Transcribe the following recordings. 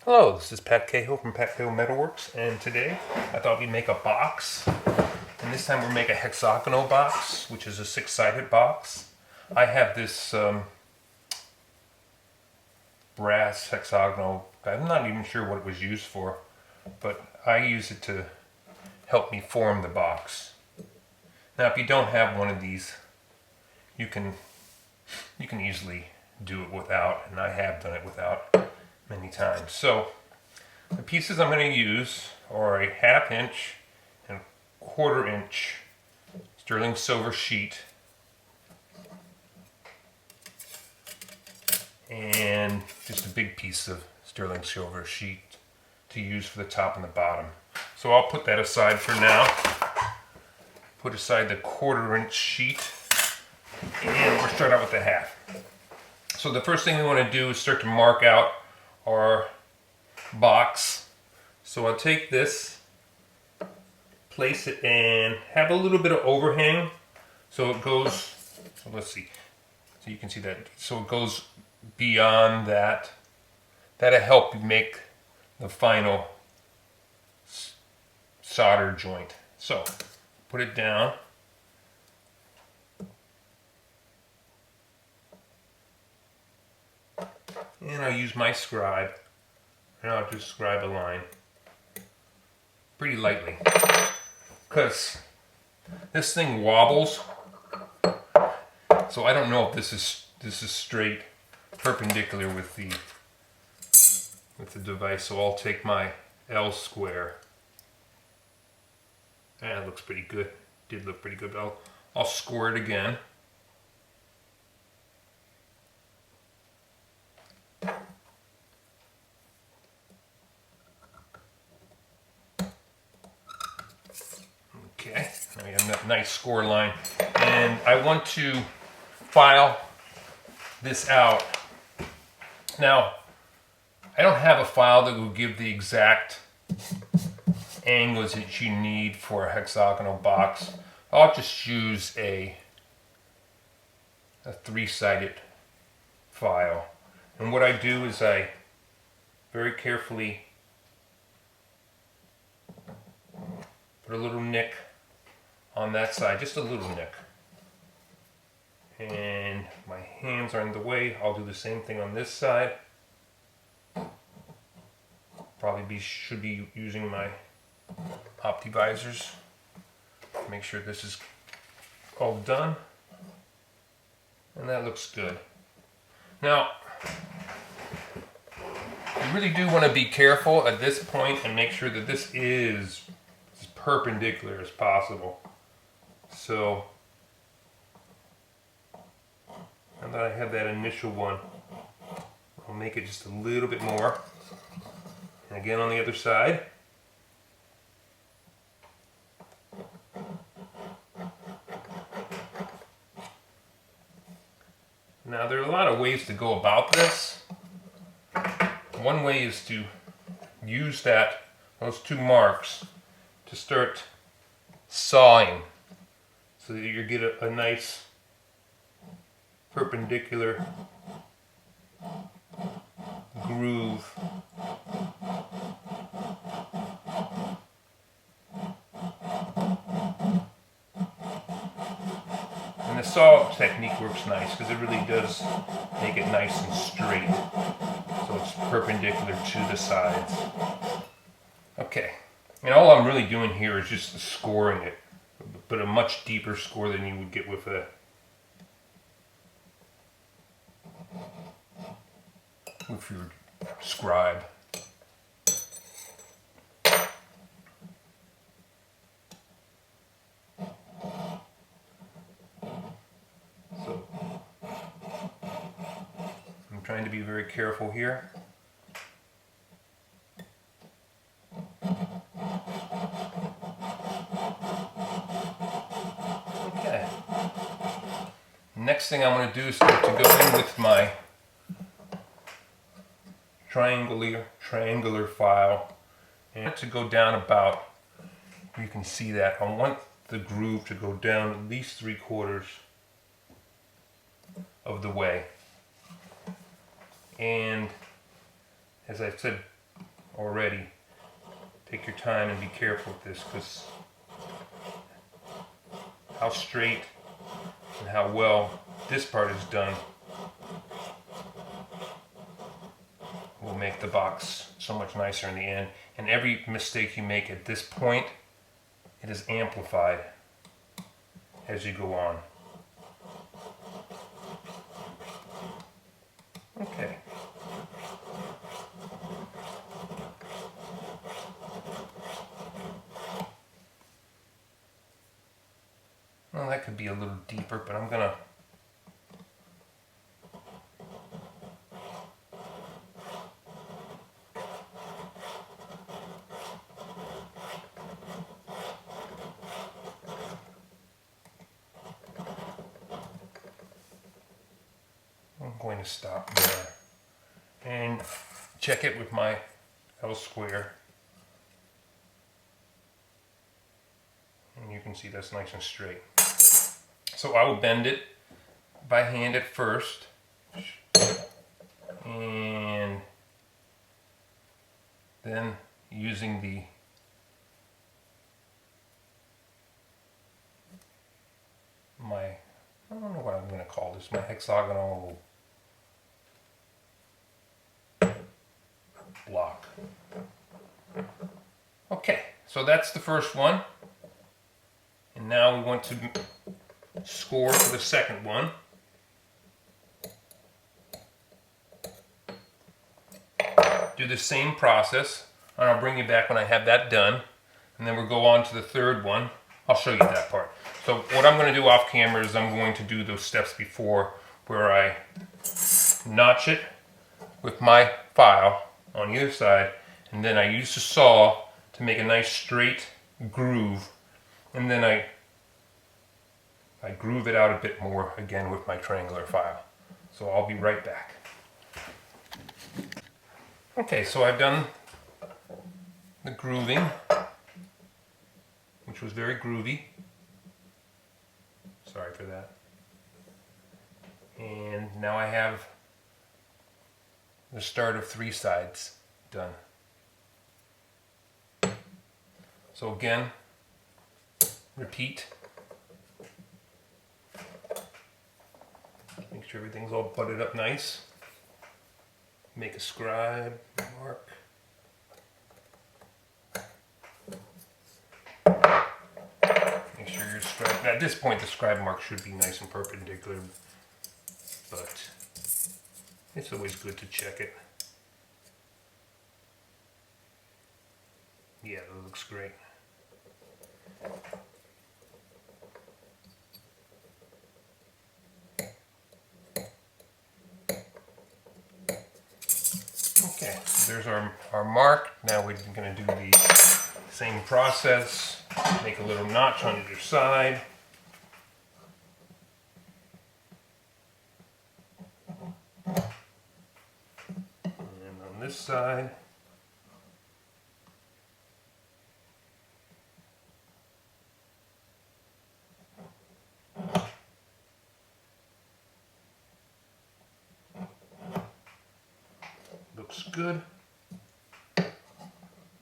Hello, this is Pat Cahill from Pat Cahill Metalworks, and today I thought we'd make a box. And this time we'll make a hexagonal box, which is a six-sided box. I have this brass hexagonal. I'm not even sure what it was used for, but I use it to help me form the box. Now, if you don't have one of these, you can easily do it without, and I have done it without many times. So the pieces I'm going to use are a 1/2 inch and 1/4 inch sterling silver sheet and just a big piece of sterling silver sheet to use for the top and the bottom. So I'll put that aside for now. Put aside the 1/4 inch sheet, and we'll start out with the 1/2. So the first thing we want to do is start to mark out our box. So I'll take this, place it, and have a little bit of overhang. So it goes, so let's see, so you can see that. So it goes beyond that. That'll help you make the final solder joint. So put it down. And I'll use my scribe, and I'll just scribe a line pretty lightly, because this thing wobbles, so I don't know if this is straight perpendicular with the device. So I'll take my L square. That looks pretty good. Did look pretty good. I'll score it again. Okay, now we have that nice score line, and I want to file this out. Now, I don't have a file that will give the exact angles that you need for a hexagonal box. I'll just use a 3-sided file. And what I do is I very carefully put a little nick on that side, just a little nick. And my hands are in the way. I'll do the same thing on this side. Should be using my optivisors. Make sure this is all done. And that looks good. Now, you really do want to be careful at this point and make sure that this is as perpendicular as possible. So, now that I have that initial one, I'll make it just a little bit more. And again on the other side. Now, there are a lot of ways to go about this. One way is to use those 2 marks to start sawing, so that you get a nice perpendicular groove. And the saw technique works nice because it really does make it nice and straight, so it's perpendicular to the sides. Okay, and all I'm really doing here is just scoring it, but a much deeper score than you would get with your scribe. So I'm trying to be very careful here. Okay. Next thing I'm going to do is start to go in with my triangular file, and to go down about, you can see that I want the groove to go down at least 3/4 of the way. And as I said already. Take your time and be careful with this, because how straight and how well this part is done will make the box so much nicer in the end. And every mistake you make at this point, it is amplified as you go on. Okay. Well, that could be a little deeper, but I'm going to stop there and check it with my L square. And you can see that's nice and straight. So I will bend it by hand at first, and then using I don't know what I'm going to call this, my hexagonal block. Okay, so that's the first one. And now we want to score for the second one. Do the same process, and I'll bring you back when I have that done. And then we'll go on to the third one. I'll show you that part. So what I'm going to do off camera is I'm going to do those steps before, where I notch it with my file on either side, and then I use the saw to make a nice straight groove, and then I groove it out a bit more again with my triangular file. So I'll be right back. Okay, so I've done the grooving, which was very groovy. Sorry for that. And now I have the start of 3 sides done. So again, repeat. Make sure everything's all butted up nice. Make a scribe mark. Make sure your scribe, at this point the scribe mark should be nice and perpendicular, but it's always good to check it. Yeah, that looks great. Okay, so there's our mark. Now we're going to do the same process. Make a little notch on either side. And on this side. Looks good.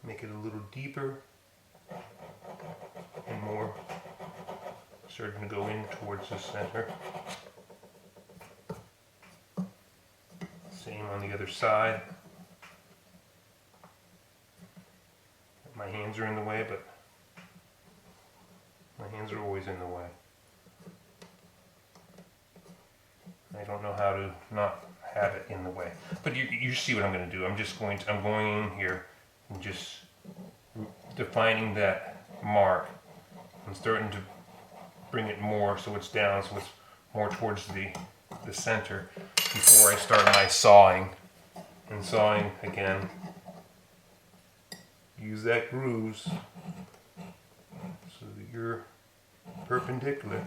Make it a little deeper and more starting to go in towards the center. Same on the other side. My hands are in the way, but my hands are always in the way. I don't know how to not have it in the way. But you see what I'm going to do. I'm going in here and just defining that mark. I'm starting to bring it more so it's down, so it's more towards the center before I start my sawing. And sawing again. Use that grooves so that you're perpendicular.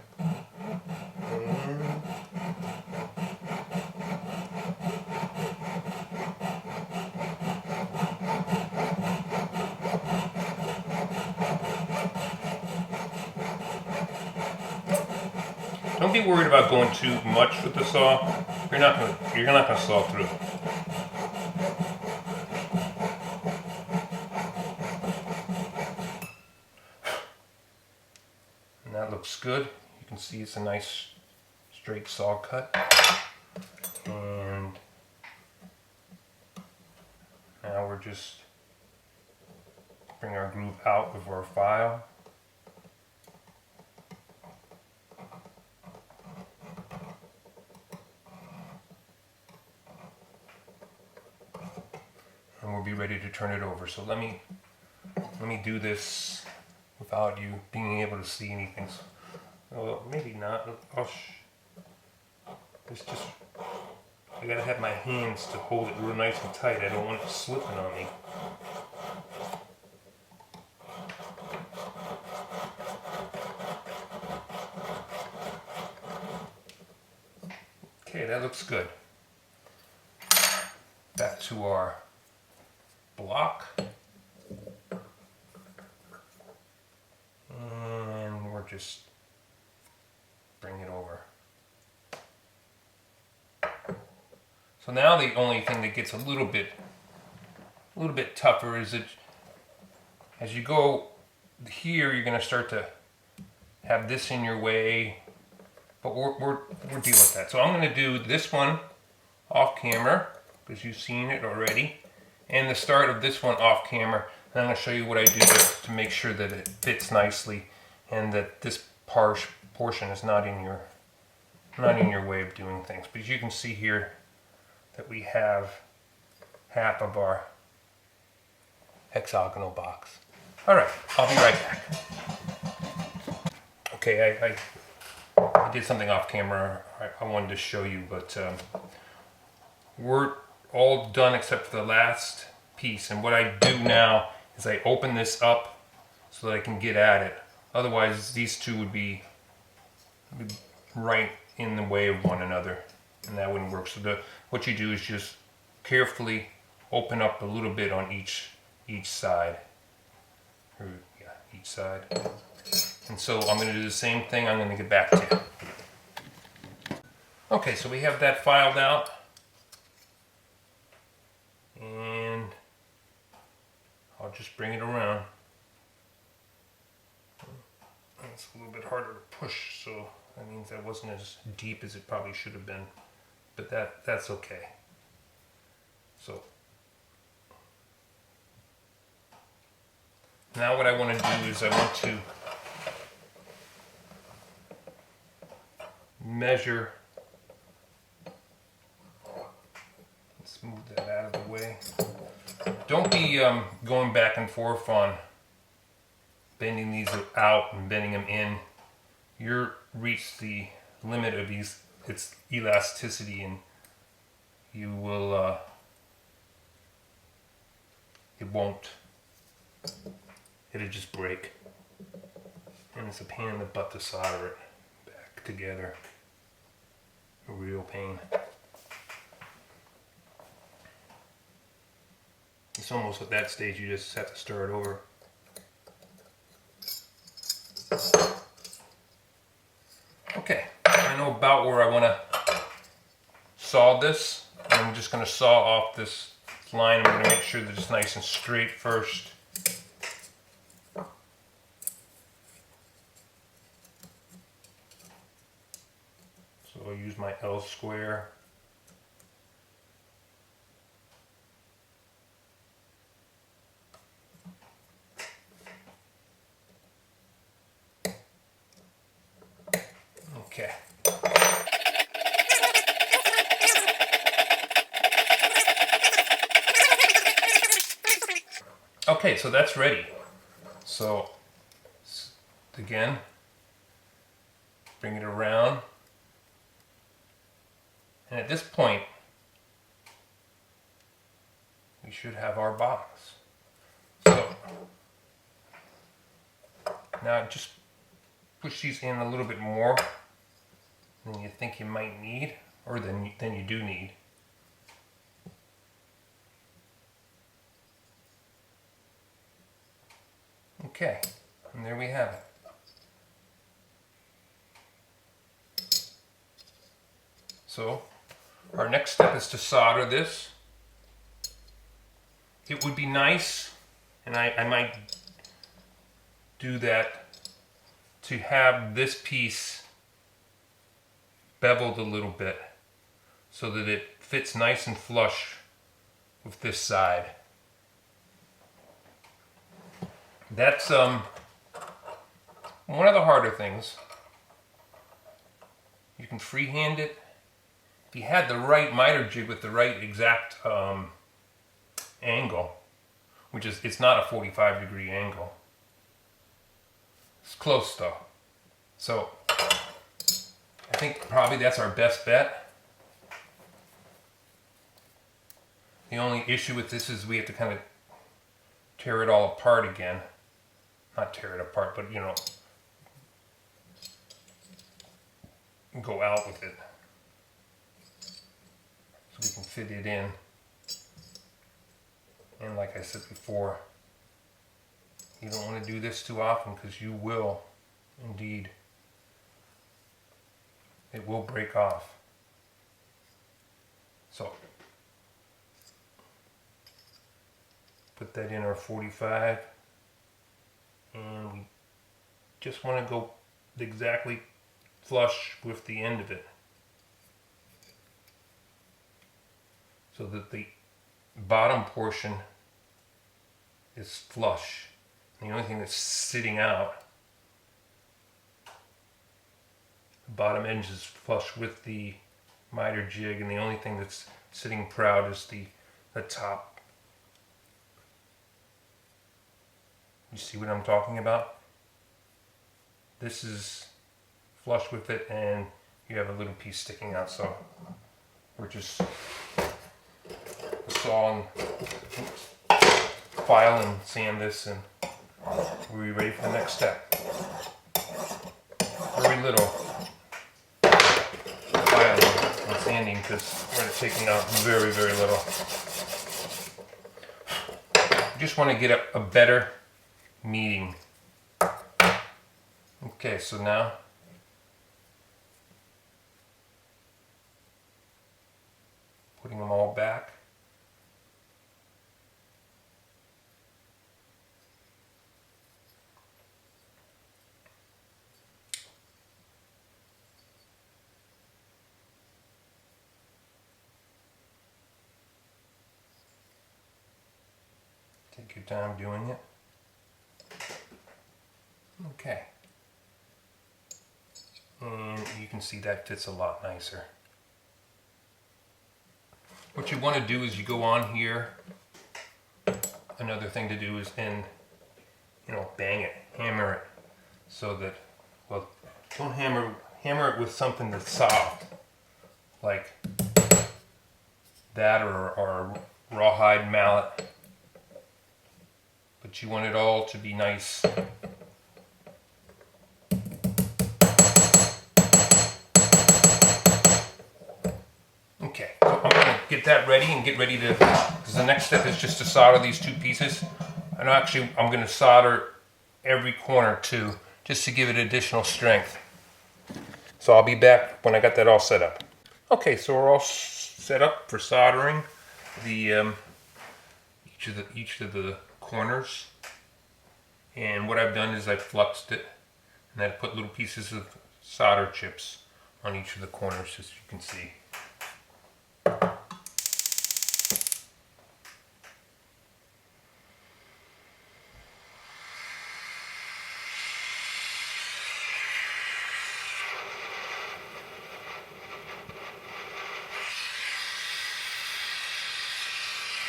Don't be worried about going too much with the saw. You're not gonna saw through. looks good. You can see it's a nice straight saw cut. And now we're just bring our groove out of our file. And we'll be ready to turn it over. So let me do this without you being able to see anything. Well, maybe not. It's just, I gotta have my hands to hold it real nice and tight. I don't want it slipping on me. Okay, that looks good. Back to our block. And we're just bring it over. So now the only thing that gets a little bit tougher is that as you go here, you're going to start to have this in your way, but we're dealing with that. So I'm going to do this one off camera because you've seen it already, and the start of this one off camera. And I'm going to show you what I do to make sure that it fits nicely and that this portion is not in your way of doing things. But as you can see here, that we have half of our hexagonal box. All right, I'll be right back. Okay, I did something off camera I wanted to show you, but we're all done except for the last piece. And what I do now is I open this up so that I can get at it. Otherwise, these two would be right in the way of one another, and that wouldn't work. So what you do is just carefully open up a little bit on each side. Or, yeah, each side. And so I'm going to do the same thing. I'm going to get back to you. Okay, so we have that filed out. And I'll just bring it around. It's a little bit harder to push, so that means that wasn't as deep as it probably should have been. But that's okay. So now what I want to do is I want to measure. Let's move that out of the way. Don't be going back and forth on bending these out and bending them in. You're reached the limit of its elasticity, and you will it'll just break, and it's a pain in the butt to solder it back together. A real pain. It's almost at that stage you just have to stir it over. Okay, I know about where I want to saw this. I'm just going to saw off this line. I'm going to make sure that it's nice and straight first. So I'll use my L square. Okay. Okay, so that's ready. So again, bring it around. And at this point, we should have our box. So now just push these in a little bit more than you think you might need, or than you do need. Okay, and there we have it. So our next step is to solder this. It would be nice, and I might do that to have this piece beveled a little bit so that it fits nice and flush with this side. That's one of the harder things. You can freehand it. If you had the right miter jig with the right exact angle, which is, it's not a 45-degree angle. It's close though. So I think probably that's our best bet. The only issue with this is we have to kind of tear it all apart again. Not tear it apart, but you know, go out with it so we can fit it in. And like I said before, you don't want to do this too often because you will indeed, it will break off. So put that in our 45, and we just want to go exactly flush with the end of it so that the bottom portion is flush. The only thing that's sitting out, the bottom edge is flush with the miter jig, and the only thing that's sitting proud is the top. You see what I'm talking about? This is flush with it, and you have a little piece sticking out, so we're just sawing, file and sand this, and we'll be ready for the next step. Very little filing and sanding because we're taking out very, very little. Just want to get a better meeting. Okay, so now putting them all back. Take your time doing it. Okay. And you can see that fits a lot nicer. What you want to do is you go on here. Another thing to do is then, you know, bang it, hammer it, so that, well, don't hammer it with something that's soft, like that, or a rawhide mallet. But you want it all to be nice. Okay, so I'm going to get that ready and get ready to, because the next step is just to solder these two pieces. And actually, I'm going to solder every corner too, just to give it additional strength. So I'll be back when I got that all set up. Okay, so we're all set up for soldering the each of the corners. And what I've done is I've fluxed it, and I put little pieces of solder chips on each of the corners, as you can see.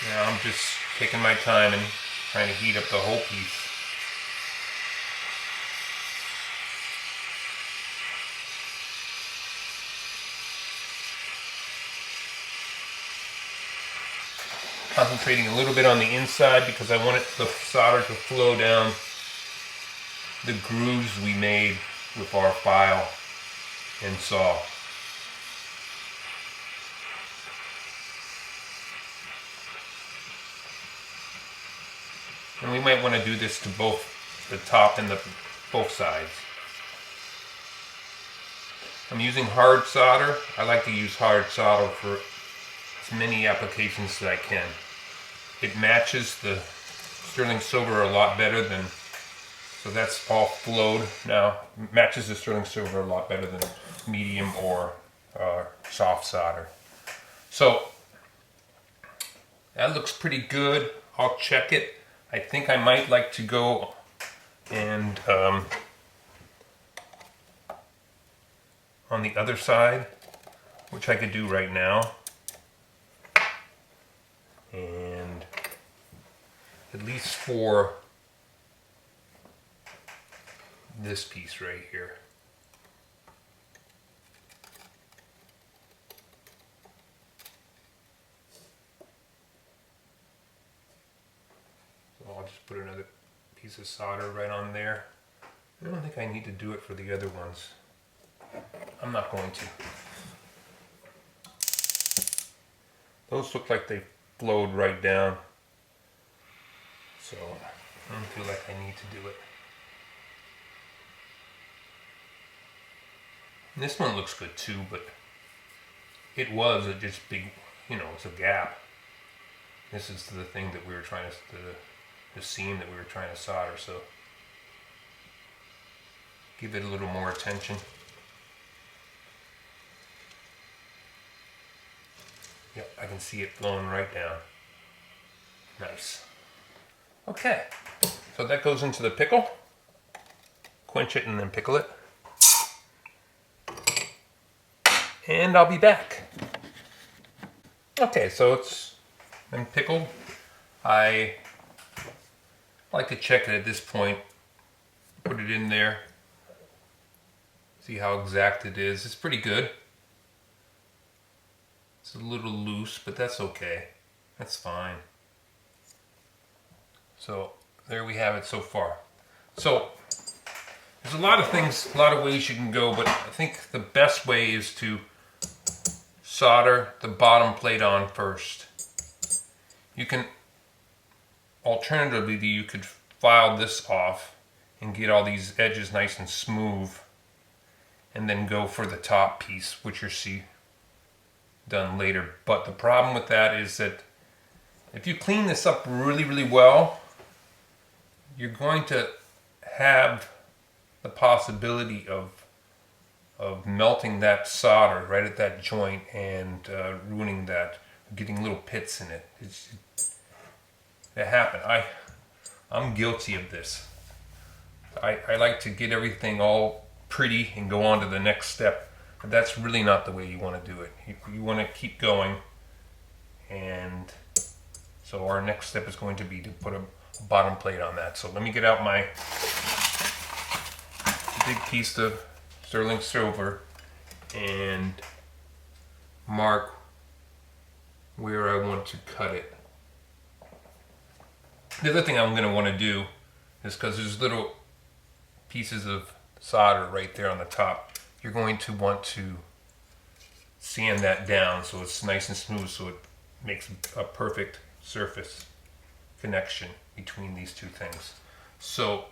Now I'm just taking my time and trying to heat up the whole piece. Concentrating a little bit on the inside because I want the solder to flow down the grooves we made with our file and saw. And we might want to do this to both the top and both sides. I'm using hard solder. I like to use hard solder for as many applications as I can. It matches the sterling silver a lot better than So that's all flowed now. Matches the sterling silver a lot better than medium or soft solder. So that looks pretty good. I'll check it. I think I might like to go and on the other side, which I could do right now, and at least for this piece right here. So I'll just put another piece of solder right on there. I don't think I need to do it for the other ones. I'm not going to. Those look like they flowed right down. So I don't feel like I need to do it. And this one looks good too, but it was a just big, you know, it's a gap. This is the thing that we were trying to, the seam that we were trying to solder, so give it a little more attention. Yep, I can see it flowing right down. Nice. Okay, so that goes into the pickle. Quench it and then pickle it. And I'll be back. Okay, so it's been pickled. I like to check it at this point. Put it in there. See how exact it is. It's pretty good. It's a little loose, but that's okay. That's fine. So there we have it so far. So there's a lot of things, a lot of ways you can go, but I think the best way is to solder the bottom plate on first. You can, alternatively, you could file this off and get all these edges nice and smooth, and then go for the top piece, which you'll see done later. But the problem with that is that if you clean this up really, really well, you're going to have the possibility of melting that solder right at that joint and ruining that, getting little pits in it. It happened. I'm guilty of this. I like to get everything all pretty and go on to the next step. But that's really not the way you want to do it. You want to keep going. And so our next step is going to be to put a bottom plate on that. So let me get out my big piece of sterling silver and mark where I want to cut it. The other thing I'm going to want to do is, because there's little pieces of solder right there on the top, you're going to want to sand that down so it's nice and smooth, so it makes a perfect surface connection between these two things. So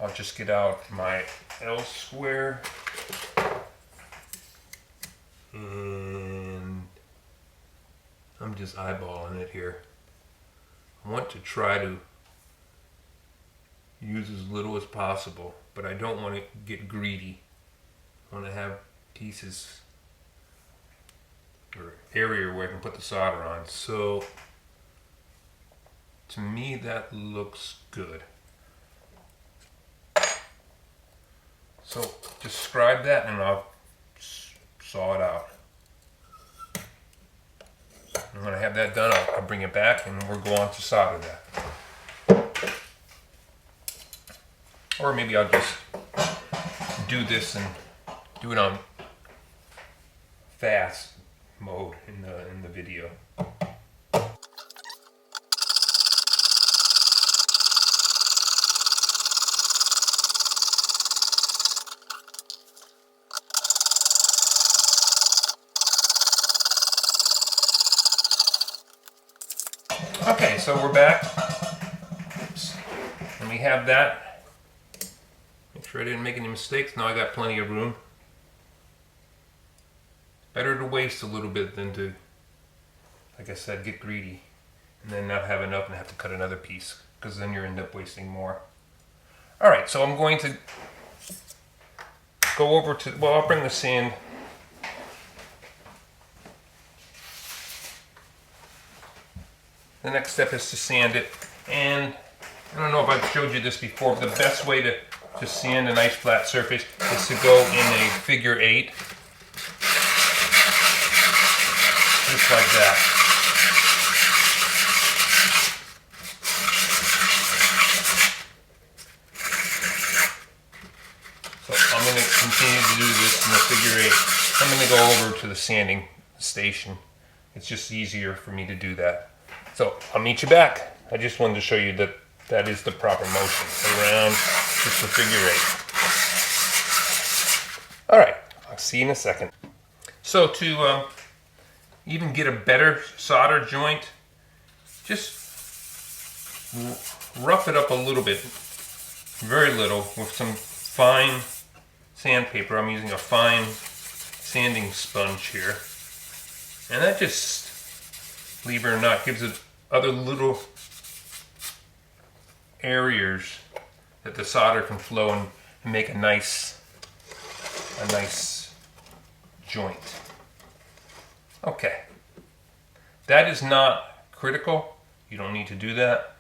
I'll just get out my L-square and I'm just eyeballing it here. I want to try to use as little as possible, but I don't want to get greedy. I want to have pieces or area where I can put the solder on. So to me that looks good. So just scribe that and I'll saw it out. And when I have that done, I'll bring it back and we'll go on to solder that. Or maybe I'll just do this and do it on fast mode in the video. Okay, so we're back. Oops. And we have that. Make sure I didn't make any mistakes. Now I got plenty of room. Better to waste a little bit than to, like I said, get greedy and then not have enough and have to cut another piece. because then you end up wasting more. All right, so I'm going to go over to, well, I'll bring the sand. The next step is to sand it, and I don't know if I've showed you this before, but the best way to sand a nice flat surface is to go in a figure 8, just like that. So I'm going to continue to do this in the figure 8. I'm going to go over to the sanding station. It's just easier for me to do that. So I'll meet you back. I just wanted to show you that that is the proper motion around just the figure 8. All right, I'll see you in a second. So to even get a better solder joint, just rough it up a little bit, very little, with some fine sandpaper. I'm using a fine sanding sponge here. And that just, believe it or not, gives it other little areas that the solder can flow and make a nice joint. Okay, that is not critical. You don't need to do that,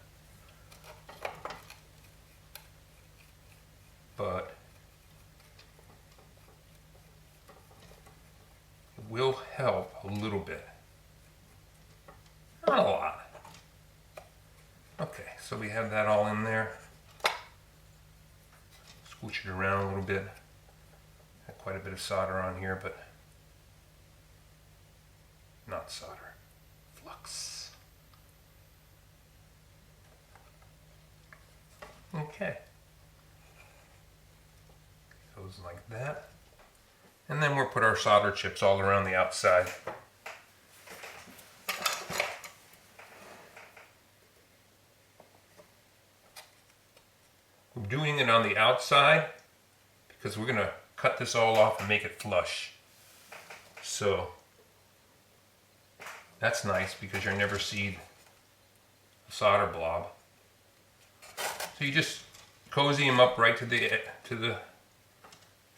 but it will help a little bit. Not a lot. Okay, so we have that all in there. Scooch it around a little bit. Got quite a bit of solder on here, but not solder. Flux. Okay. Goes like that. And then we'll put our solder chips all around the outside. I'm doing it on the outside because we're going to cut this all off and make it flush. So that's nice because you'll never see a solder blob. So you just cozy them up right to the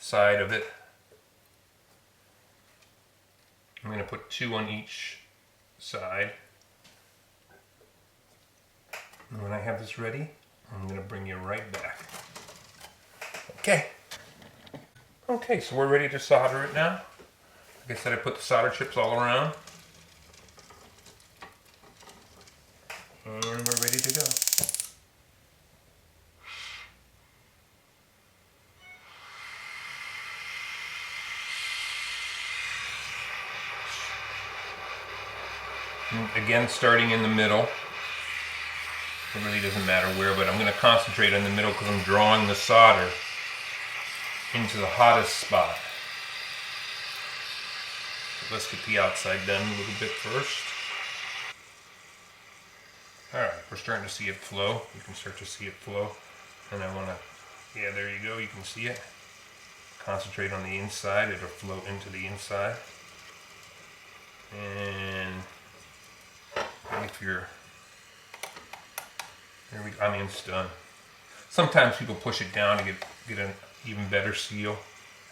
side of it. I'm going to put 2 on each side. And when I have this ready, I'm going to bring you right back. Okay. Okay, so we're ready to solder it now. Like I said, I put the solder chips all around. And we're ready to go. And again, starting in the middle. It really doesn't matter where, but I'm going to concentrate in the middle because I'm drawing the solder into the hottest spot. So let's get the outside done a little bit first. Alright, we're starting to see it flow. You can start to see it flow. And I want to, yeah, there you go, you can see it. Concentrate on the inside, it'll flow into the inside. And if you're, there we go, I mean, it's done. Sometimes people push it down to get an even better seal.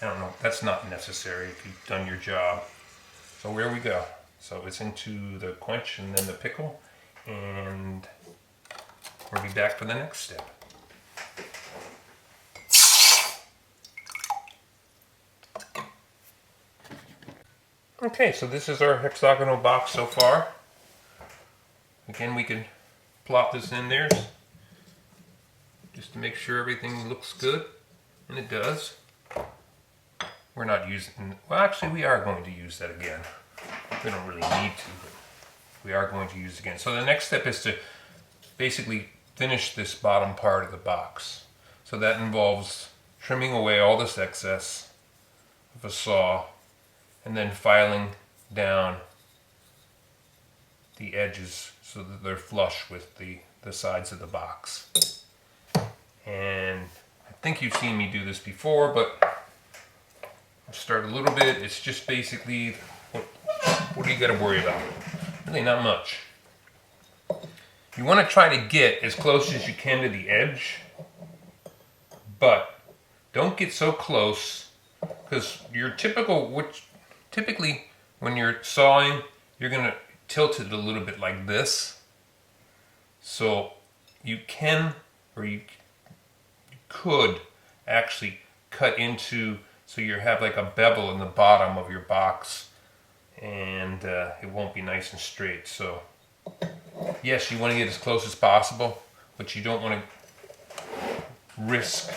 I don't know, that's not necessary if you've done your job. So there we go. So it's into the quench and then the pickle, and we'll be back for the next step. Okay, so this is our hexagonal box so far. Again, we can plop this in there just to make sure everything looks good, and it does. We're not using, well actually we are going to use that again. We don't really need to, but we are going to use it again. So the next step is to basically finish this bottom part of the box. So that involves trimming away all this excess with a saw and then filing down the edges so that they're flush with the sides of the box. And I think you've seen me do this before, but I'll start a little bit. It's just basically, what do you got to worry about? Really not much. You want to try to get as close as you can to the edge, but don't get so close, because your typically when you're sawing, you're going to tilt it a little bit like this. So you can, or you could actually cut into, so you have like a bevel in the bottom of your box, and it won't be nice and straight. So yes, you want to get as close as possible, but you don't want to risk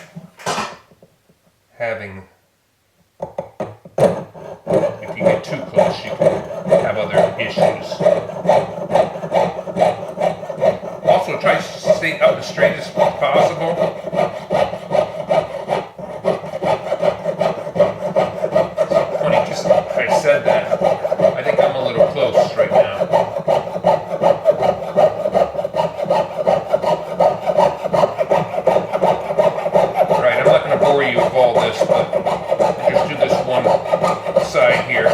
having, if you get too close, you can have other issues. Also, try to stay up as straight as possible. Funny, just I said that. I think I'm a little close right now. Alright, I'm not going to bore you with all this, but I'll just do this one side here.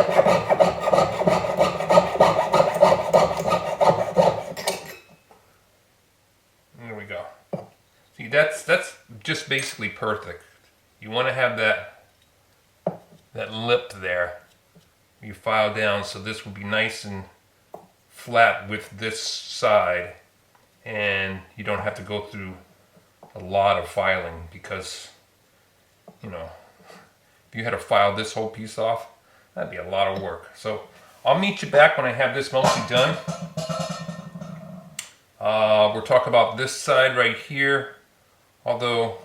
There we go. See, that's just basically perfect. You want to have that lip there. You file down, so this will be nice and flat with this side, and you don't have to go through a lot of filing, because, you know, if you had to file this whole piece off, that'd be a lot of work. So I'll meet you back when I have this mostly done. We'll talk about this side right here, although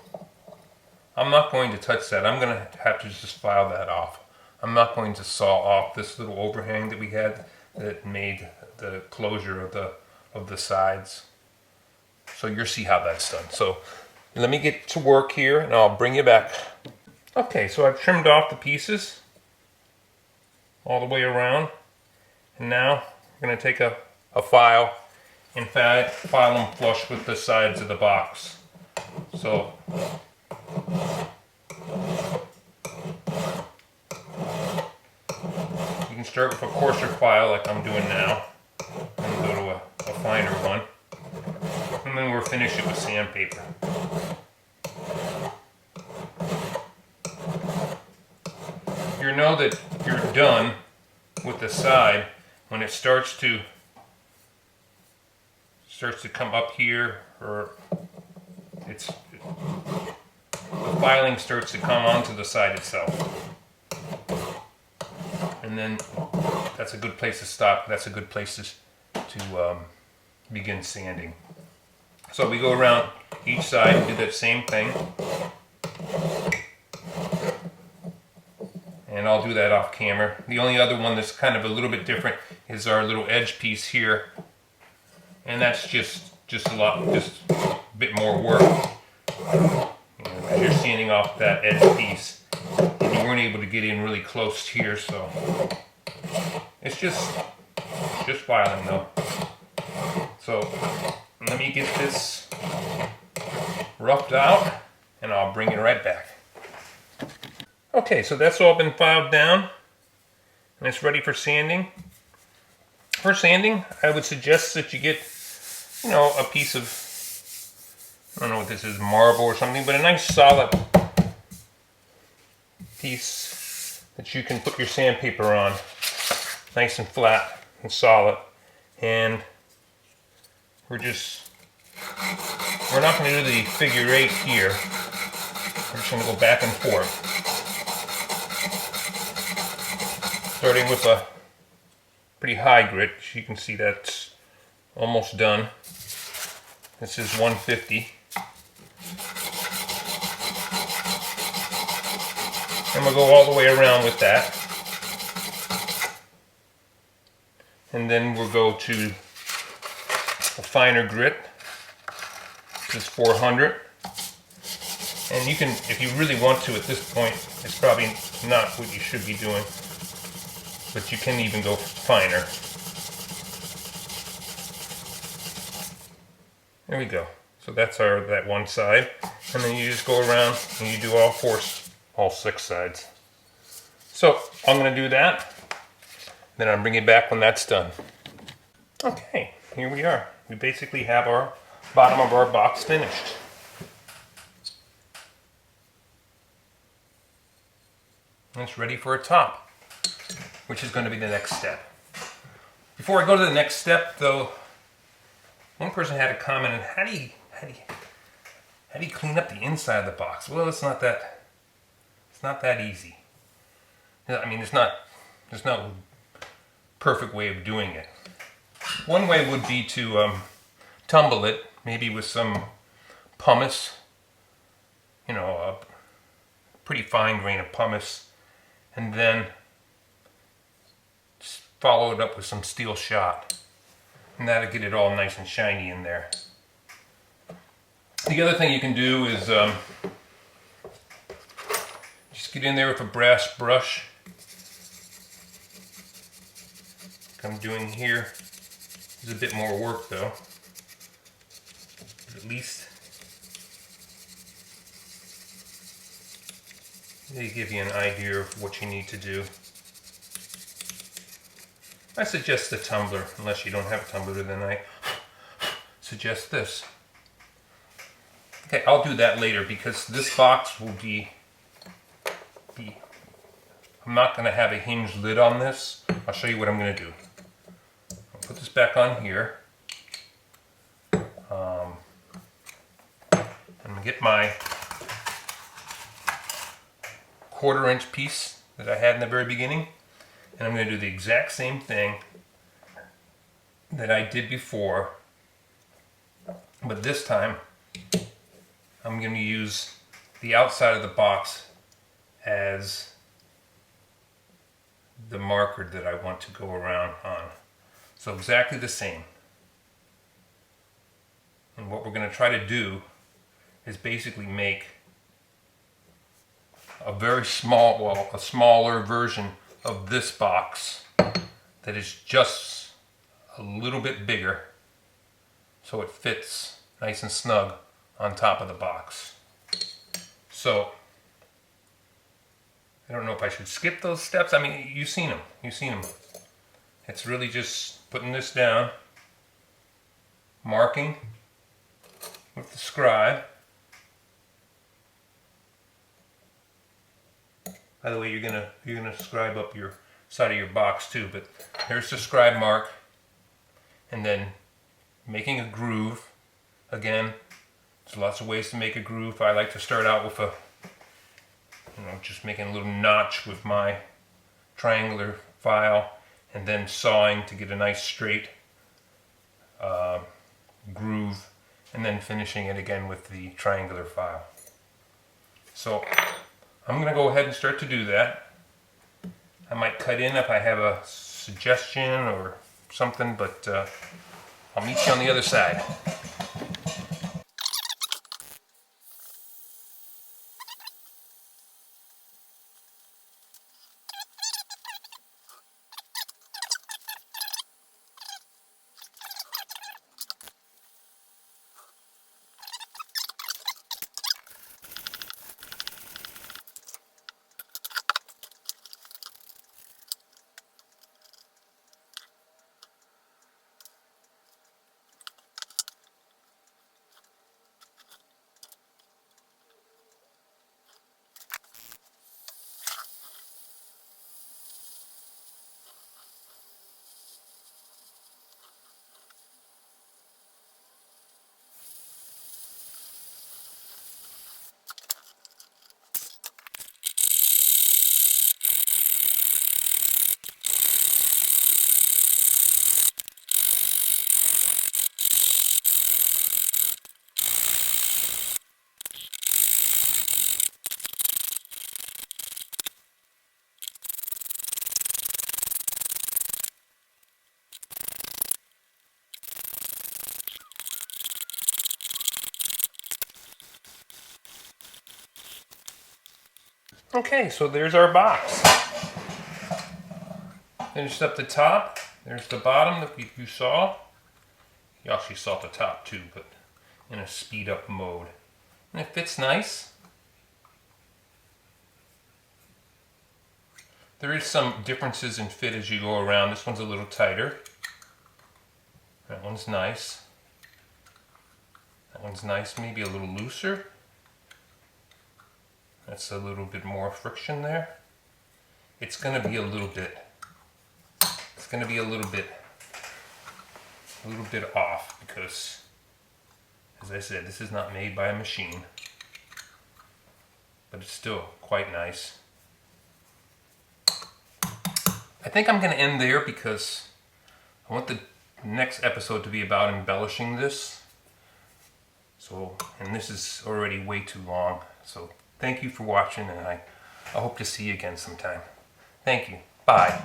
I'm not going to touch that. I'm going to have to just file that off. I'm not going to saw off this little overhang that we had that made the closure of the sides. So you'll see how that's done. So let me get to work here and I'll bring you back. Okay, so I've trimmed off the pieces all the way around. And now we're going to take a file and file them flush with the sides of the box. So you can start with a coarser file like I'm doing now, and go to a finer one, and then we'll finish it with sandpaper. You know that you're done with the side when it starts to come up here, or the filing starts to come onto the side itself. And then that's a good place to stop. That's a good place to begin sanding. So we go around each side and do that same thing. And I'll do that off camera. The only other one that's kind of a little bit different is our little edge piece here. And that's just a bit more work. You know, as you're sanding off that edge piece, and you weren't able to get in really close here, so it's just filing though. So let me get this roughed out and I'll bring it right back. Okay, so that's all been filed down and it's ready for sanding. For sanding, I would suggest that you get, you know, a piece of, I don't know what this is, marble or something, but a nice solid piece that you can put your sandpaper on, nice and flat and solid. And we're not going to do the figure 8 here. We're just going to go back and forth, starting with a pretty high grit. As you can see, that's almost done. This is 150. And we'll go all the way around with that. And then we'll go to a finer grit. This is 400. And you can, if you really want to at this point, it's probably not what you should be doing, but you can even go finer. There we go. So that's that one side. And then you just go around and you do all 6 sides. So I'm going to do that. Then I'll bring it back when that's done. Okay, here we are. We basically have our bottom of our box finished. And it's ready for a top, which is going to be the next step. Before I go to the next step, though, one person had a comment on how do you clean up the inside of the box? Well, it's not that easy. I mean, there's no perfect way of doing it. One way would be to tumble it, maybe with some pumice, you know, a pretty fine grain of pumice, and then follow it up with some steel shot, and that'll get it all nice and shiny in there. The other thing you can do is just get in there with a brass brush, like I'm doing here. There's a bit more work though, but at least they give you an idea of what you need to do. I suggest the tumbler. Unless you don't have a tumbler, then I suggest this. Okay, I'll do that later because this box will be I'm not going to have a hinged lid on this. I'll show you what I'm going to do. I'll put this back on here. I'm going to get my 1/4 inch piece that I had in the very beginning, and I'm going to do the exact same thing that I did before, but this time I'm going to use the outside of the box as the marker that I want to go around on. So exactly the same. And what we're going to try to do is basically make a very small, well, a smaller version of this box that is just a little bit bigger so it fits nice and snug on top of the box. So I don't know if I should skip those steps. I mean, you've seen them. It's really just putting this down, marking with the scribe. By the way, you're gonna scribe up your side of your box too, but here's the scribe mark, and then making a groove. Again, there's lots of ways to make a groove. I like to start out with just making a little notch with my triangular file, and then sawing to get a nice straight groove, and then finishing it again with the triangular file. So I'm going to go ahead and start to do that. I might cut in if I have a suggestion or something, but I'll meet you on the other side. Okay, so there's our box. Finished up the top. There's the bottom that you saw. You actually saw the top too, but in a speed up mode. And it fits nice. There is some differences in fit as you go around. This one's a little tighter. That one's nice. one's nice, maybe a little looser. That's a little bit more friction there. It's going to be a little bit off because, as I said, this is not made by a machine, but it's still quite nice. I think I'm going to end there because I want the next episode to be about embellishing this. So, and this is already way too long. So thank you for watching, and I hope to see you again sometime. Thank you. Bye.